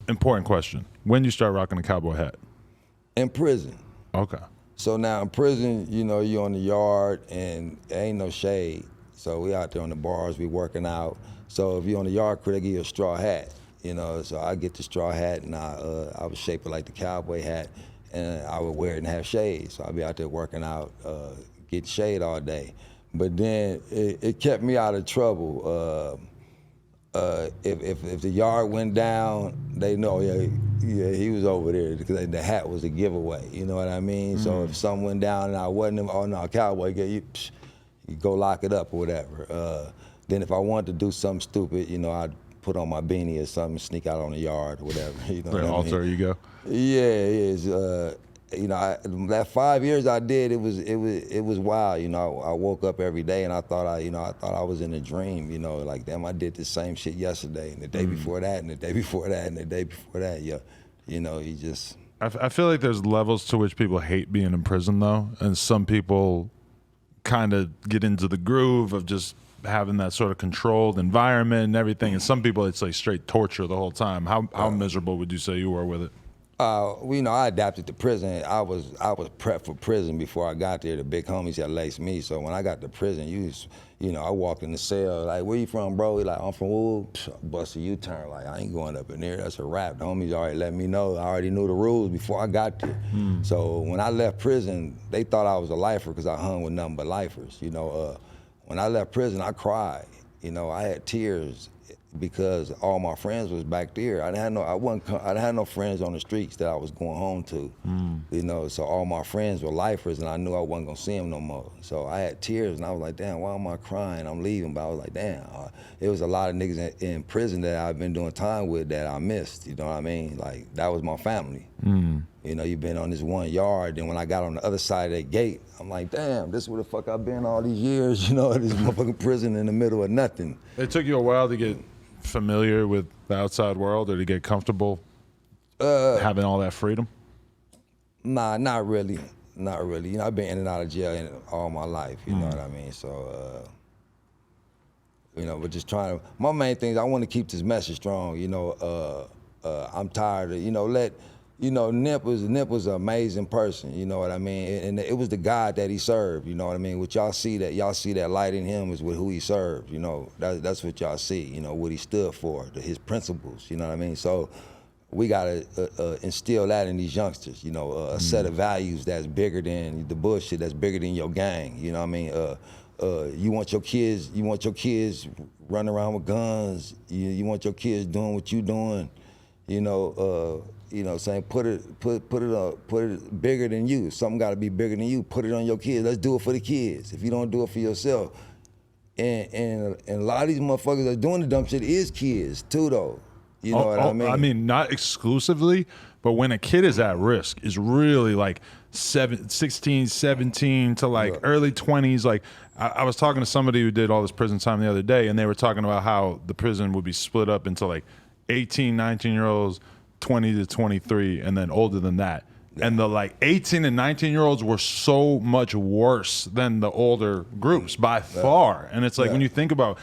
Important question. When you start rocking a cowboy hat? In prison. Okay. So now in prison, you know, you're on the yard and there ain't no shade. So we out there on the bars, we working out. So if you're on the yard crew, they give you a straw hat, you know. So I get the straw hat and I would shape it like the cowboy hat and I would wear it and have shade. So I'd be out there working out, get shade all day. But then it kept me out of trouble. If the yard went down, they know, yeah, he was over there because the hat was a giveaway. You know what I mean? So if something went down and I wasn't, oh no, cowboy, you go lock it up or whatever. Then if I wanted to do something stupid, you know, I'd put on my beanie or something, sneak out on the yard or whatever. You know, alter ego. Yeah, it is. You know, that 5 years I did, it was wild. You know, I woke up every day and I thought I was in a dream. You know, like damn, I did the same shit yesterday and the day before that and the day before that and the day before that. Yeah, you know, you just. I feel like there's levels to which people hate being in prison though, and some people kind of get into the groove of just having that sort of controlled environment and everything. And some people, it's like straight torture the whole time. How miserable would you say you were with it? You know, I adapted to prison. I was prepped for prison before I got there. The big homies had laced me. So when I got to prison, you know, I walked in the cell, like, where you from, bro? He like, I'm from Woo. Bust a U-turn, like, I ain't going up in there. That's a wrap. The homies already let me know. I already knew the rules before I got there. So when I left prison, they thought I was a lifer because I hung with nothing but lifers. You know, when I left prison, I cried. You know, I had tears because all my friends was back there. I didn't have no friends on the streets that I was going home to. You know, so all my friends were lifers and I knew I wasn't gonna see them no more. So I had tears and I was like, damn, why am I crying? I'm leaving, but I was like, damn. It was a lot of niggas in prison that I've been doing time with that I missed, you know what I mean? Like, that was my family. You know, you've been on this one yard, and when I got on the other side of that gate, I'm like, damn, this is where the fuck I've been all these years, you know, this motherfucking prison in the middle of nothing. It took you a while to get familiar with the outside world or to get comfortable having all that freedom? Nah, not really. Not really. You know, I've been in and out of jail all my life, you know what I mean? So, you know, but just trying to, my main thing is I want to keep this message strong, you know, I'm tired of, you know, Nip was an amazing person, you know what I mean? And it was the God that he served, you know what I mean? What y'all see that light in him is with who he served, you know, that's what y'all see, you know, what he stood for, his principles, you know what I mean? So we gotta instill that in these youngsters, you know, a set of values that's bigger than the bullshit, that's bigger than your gang, you know what I mean? You want your kids running around with guns, you want your kids doing what you doing, you know, saying put it bigger than you. Something got to be bigger than you. Put it on your kids. Let's do it for the kids. If you don't do it for yourself, and a lot of these motherfuckers that's doing the dumb shit is kids too, though. You know what I mean? I mean, not exclusively, but when a kid is at risk, is really like 16, 17 to like early 20s. Like I was talking to somebody who did all this prison time the other day, and they were talking about how the prison would be split up into like 18, 19-year-olds, 20 to 23, and then older than that. And the like 18 and 19-year-olds were so much worse than the older groups by far. And it's like when you think about,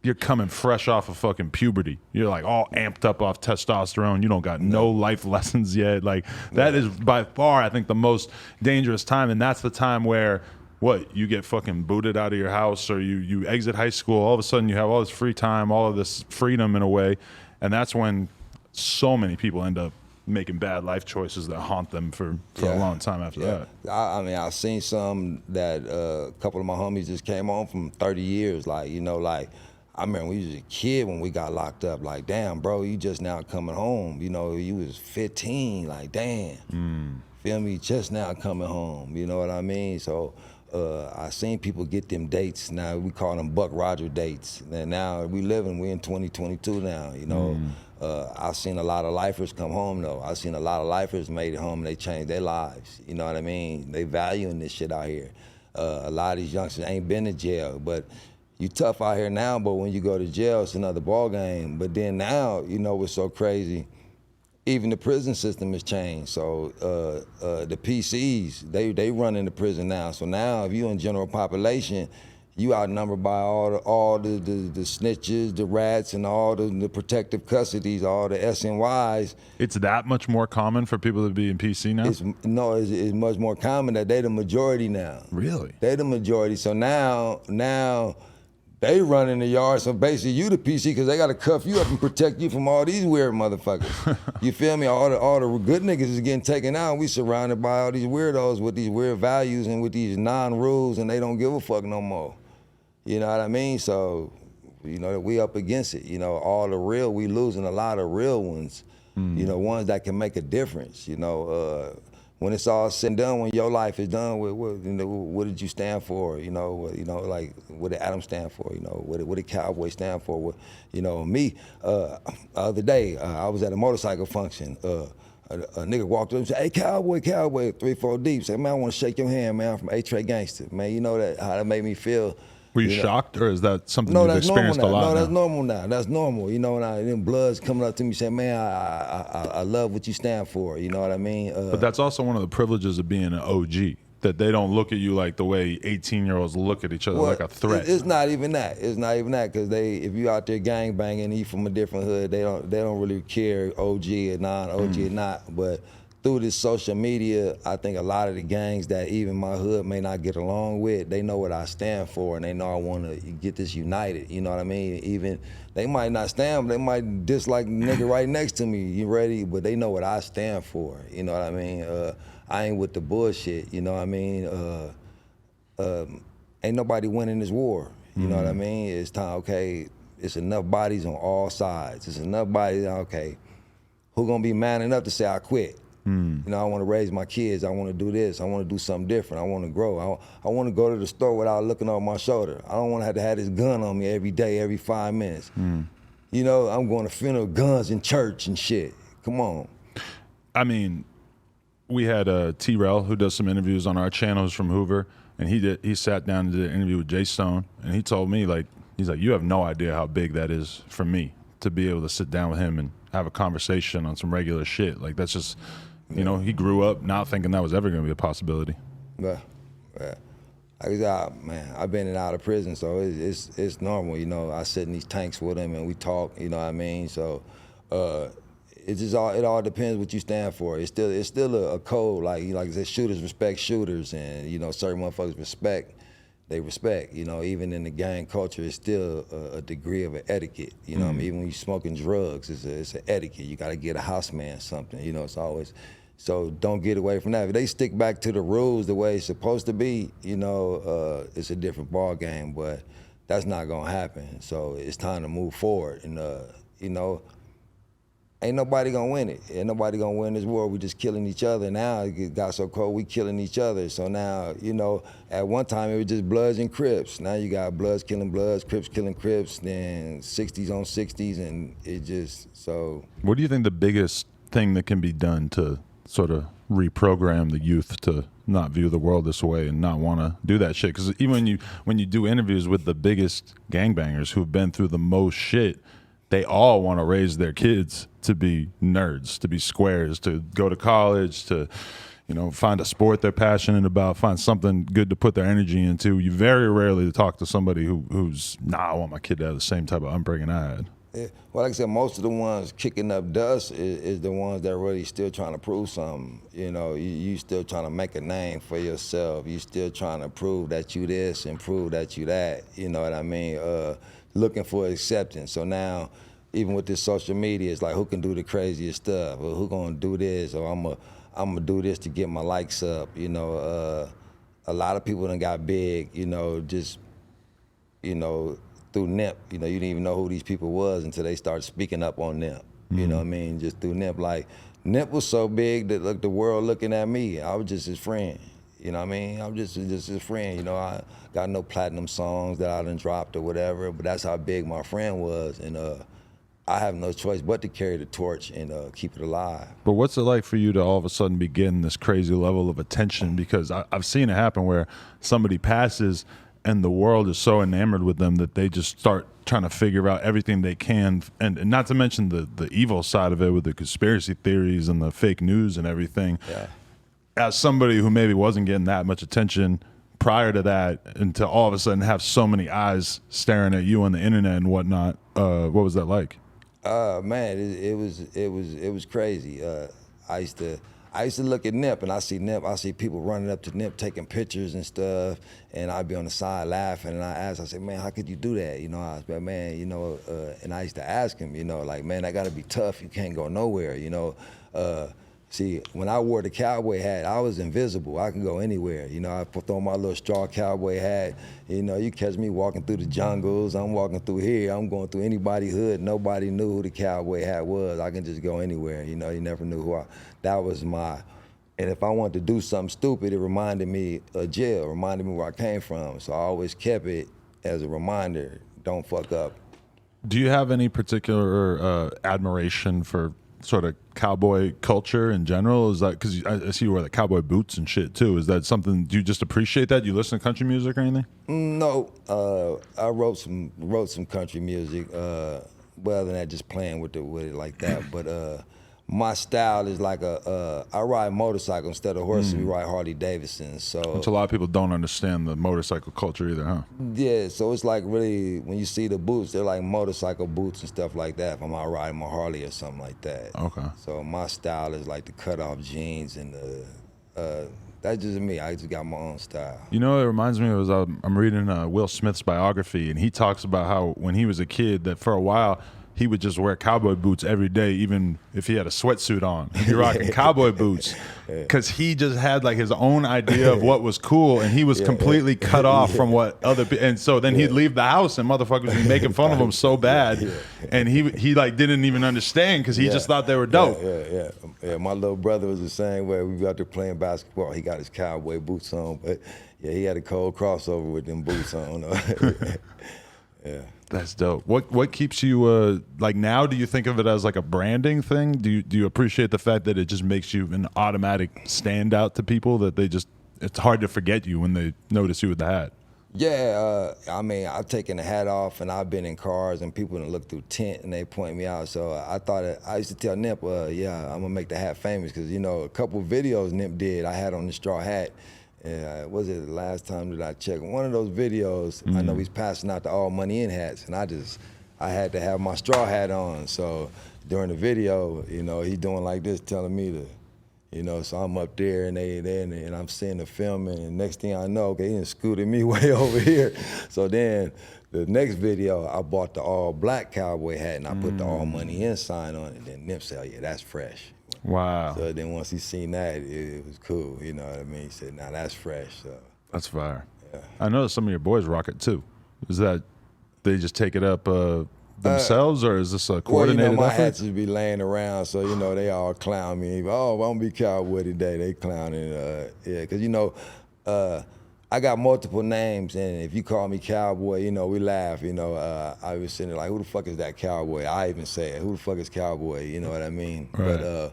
you're coming fresh off of fucking puberty. You're like all amped up off testosterone. You don't got no life lessons yet. Like that is by far, I think, the most dangerous time. And that's the time where you get fucking booted out of your house, or you exit high school. All of a sudden you have all this free time, all of this freedom in a way. And that's when so many people end up making bad life choices that haunt them for a long time after that. I mean, I've seen some that a couple of my homies just came on from 30 years. Like, you know, like, I remember we was a kid when we got locked up. Like, damn, bro, you just now coming home. You know, you was 15. Like, damn. Feel me? Just now coming home. You know what I mean? So I seen people get them dates. Now we call them Buck Roger dates. And now we in 2022 now, you know. I've seen a lot of lifers come home though. I've seen a lot of lifers made it home and they changed their lives. You know what I mean? They valuing this shit out here. A lot of these youngsters ain't been to jail, but you tough out here now, but when you go to jail, it's another ball game. But then now, you know what's so crazy? Even the prison system has changed. So the PCs, they run in the prison now. So now if you're in general population, you outnumbered by all the snitches, the rats, and all the protective custodies, all the SNYs. It's that much more common for people to be in PC now? It's much more common that they the majority now. Really? They the majority. So now they run in the yard. So basically you the PC because they got to cuff you up and protect you from all these weird motherfuckers. You feel me? All the good niggas is getting taken out. We surrounded by all these weirdos with these weird values and with these non-rules, and they don't give a fuck no more. You know what I mean? So, you know, we up against it. You know, all the real, we losing a lot of real ones. You know, ones that can make a difference. You know, when it's all said and done, when your life is done, what did you stand for? You know, like what did Adam stand for? You know, what did Cowboy stand for? You know, me, the other day, I was at a motorcycle function. A nigga walked up and said, "Hey, Cowboy, 3-4 deep." Said, "Man, I want to shake your hand, man. I'm from A-Tray Gangster." Man, you know how that made me feel. Were you shocked, or is that something No, you've that's experienced normal now. a lot No, that's now? normal now. That's normal. You know, and them bloods coming up to me saying, "Man, I love what you stand for." You know what I mean? But that's also one of the privileges of being an OG, that they don't look at you like the way 18-year-olds look at each other, like a threat. It's not even that. It's not even that because if you out there gang banging, you from a different hood, they don't really care OG or non-OG or not. But through this social media, I think a lot of the gangs that even my hood may not get along with, they know what I stand for, and they know I want to get this united. You know what I mean? Even they might not stand, but they might dislike the nigga right next to me. You ready? But they know what I stand for. You know what I mean? I ain't with the bullshit. You know what I mean? Ain't nobody winning this war. You know what I mean? It's time. Okay, it's enough bodies on all sides. It's enough bodies. Okay, who gonna be man enough to say I quit? You know, I want to raise my kids. I want to do this. I want to do something different. I want to grow. I want to go to the store without looking over my shoulder. I don't want to have this gun on me every day, every 5 minutes. You know, I'm going to funeral guns in church and shit. Come on. I mean, we had T-Rel, who does some interviews on our channels from Hoover, and he sat down and did an interview with Jay Stone, and he told me, like, he's like, you have no idea how big that is for me to be able to sit down with him and have a conversation on some regular shit. Like, that's just... You know, he grew up not thinking that was ever going to be a possibility. Yeah. Like I said, man, I've been in and out of prison, so it's normal. You know, I sit in these tanks with him and we talk. You know what I mean? So it all depends what you stand for. It's still a code. Like I said, shooters respect shooters, and you know, certain motherfuckers respect. They respect. You know, even in the gang culture, it's still a degree of an etiquette. You know, what I mean, even when you're smoking drugs, it's an etiquette. You got to get a house man something. You know, it's always. So don't get away from that. If they stick back to the rules the way it's supposed to be, you know, it's a different ball game. But that's not gonna happen. So it's time to move forward. And you know, ain't nobody gonna win it. Ain't nobody gonna win this war. We just killing each other. Now it got so cold, we killing each other. So now, you know, at one time it was just Bloods and Crips. Now you got Bloods killing Bloods, Crips killing Crips, then 60s on 60s, and it just so. What do you think the biggest thing that can be done to sort of reprogram the youth to not view the world this way and not want to do that shit? Because even when you do interviews with the biggest gangbangers who've been through the most shit, they all want to raise their kids to be nerds, to be squares, to go to college, to, you know, find a sport they're passionate about, find something good to put their energy into. You very rarely talk to somebody who's, I want my kid to have the same type of upbringing I had. Yeah. Well, like I said, most of the ones kicking up dust is the ones that really still trying to prove something. You know, you still trying to make a name for yourself. You still trying to prove that you this and prove that you that. You know what I mean? Looking for acceptance. So now, even with this social media, it's like, who can do the craziest stuff? Or who gonna do this? Or I'm gonna do this to get my likes up. You know, a lot of people done got big. You know, just, you know, through Nip. You know, you didn't even know who these people was until they started speaking up on Nip. You know what I mean? Just through Nip. Like, Nip was so big that, look, the world looking at me. I was just his friend. You know what I mean? I'm just his friend. You know, I got no platinum songs that I done dropped or whatever, but that's how big my friend was. And I have no choice but to carry the torch and keep it alive. But what's it like for you to all of a sudden be getting this crazy level of attention? Because I've seen it happen where somebody passes and the world is so enamored with them that they just start trying to figure out everything they can, and not to mention the evil side of it with the conspiracy theories and the fake news and everything. Yeah. As somebody who maybe wasn't getting that much attention prior to that, and to all of a sudden have so many eyes staring at you on the internet and whatnot. What was that like? Man, it was crazy. I used to look at Nip, and I see people running up to Nip taking pictures and stuff, and I'd be on the side laughing, and I said, man, how could you do that? You know, I was, man, you know, and I used to ask him, you know, like, man, I gotta be tough. You can't go nowhere, you know. See, when I wore the cowboy hat, I was invisible. I could go anywhere. You know, I put on my little straw cowboy hat. You know, you catch me walking through the jungles. I'm walking through here. I'm going through anybody's hood. Nobody knew who the cowboy hat was. I can just go anywhere. You know, you never knew that was my, and if I wanted to do something stupid, it reminded me of jail, reminded me where I came from. So I always kept it as a reminder, don't fuck up. Do you have any particular admiration for sort of cowboy culture in general? Is that because I see you wear the cowboy boots and shit too? Is that something, do you just appreciate that? Do you listen to country music or anything? No, I wrote some country music. Well, other than that, just playing with it like that. But my style is like I ride motorcycle instead of horses. We ride Harley Davidsons. So which a lot of people don't understand the motorcycle culture either, huh? Yeah, so it's like really, when you see the boots, they're like motorcycle boots and stuff like that. If I'm out riding my Harley or something like that. Okay. So my style is like the cutoff jeans and that's just me. I just got my own style. You know, it reminds me of, I'm reading Will Smith's biography, and he talks about how when he was a kid, that for a while he would just wear cowboy boots every day, even if he had a sweatsuit on. He'd be rocking cowboy boots because he just had like his own idea of what was cool, and he was completely cut off from what other people. And so then he'd leave the house, and motherfuckers would be making fun of him so bad, and he like didn't even understand because he just thought they were dope. Yeah. My little brother was the same way. We got out there playing basketball. He got his cowboy boots on, but yeah, he had a cold crossover with them boots on. Yeah. That's dope. What keeps you like now? Do you think of it as like a branding thing? Do you appreciate the fact that it just makes you an automatic standout to people, that it's hard to forget you when they notice you with the hat? Yeah, I mean, I've taken the hat off, and I've been in cars, and people done look through tent, and they point me out. So I used to tell Nip, yeah, I'm gonna make the hat famous, because you know, a couple of videos Nip did, I had on the straw hat. Was it the last time that I checked? One of those videos, I know he's passing out the all money in hats, and I had to have my straw hat on. So during the video, you know, he's doing like this, telling me to, you know, so I'm up there and and I'm seeing the film, and next thing I know, okay, he done scooted me way over here. So then the next video, I bought the all black cowboy hat, and I put the all money in sign on it. Then Nip said, oh yeah, that's fresh. Wow. So then once he seen that, it was cool, you know what I mean? He said, nah, that's fresh. So that's fire. Yeah. I know some of your boys rock it too. Is that they just take it up themselves, or is this a coordinated well, you know, my effort? hats just be laying around, so you know, they all clown me. Oh, I'm gonna be cowboy today. They clowning, yeah, because you know, I got multiple names, and if you call me cowboy, you know, we laugh. You know, I was sitting there like, who the fuck is that cowboy? I even say it, who the fuck is cowboy? You know what I mean? Right.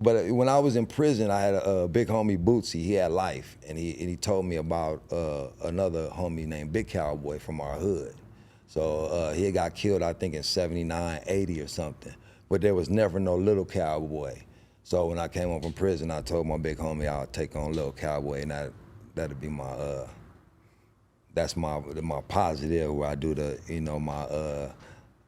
But when I was in prison, I had a big homie, Bootsy. He had life, and he told me about another homie named Big Cowboy from our hood. So he got killed, I think, in 79, 80 or something. But there was never no Little Cowboy. So when I came home from prison, I told my big homie I'll take on Little Cowboy, and that'd be my that's my positive, where I do the, you know, my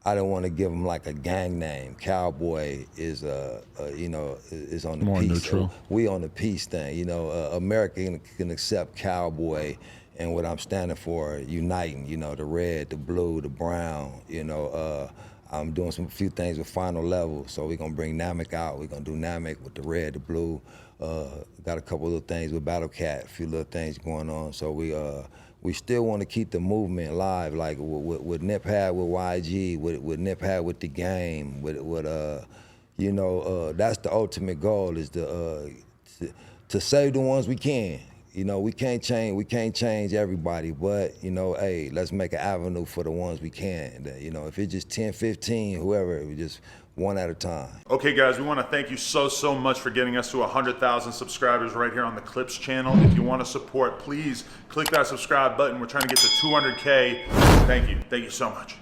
I don't want to give him like a gang name. Cowboy is you know, is on the more peace. neutral. So we on the peace thing, you know. America can accept cowboy, and what I'm standing for, uniting. You know, the red, the blue, the brown. You know, I'm doing few things with Final Level, so we're gonna bring Namek out. We're gonna do Namek with the red, the blue. Got a couple little things with Battle Cat, a few little things going on. So we still want to keep the movement alive, like what Nip had with YG, what Nip had with the game, you know, that's the ultimate goal, is to save the ones we can. You know, we can't change everybody, but you know, hey, let's make an avenue for the ones we can. You know, if it's just 10, 15, whoever, we just one at a time. Okay, guys, we want to thank you so much for getting us to 100,000 subscribers right here on the Clips channel. If you want to support, please click that subscribe button. We're trying to get to 200K. Thank you so much.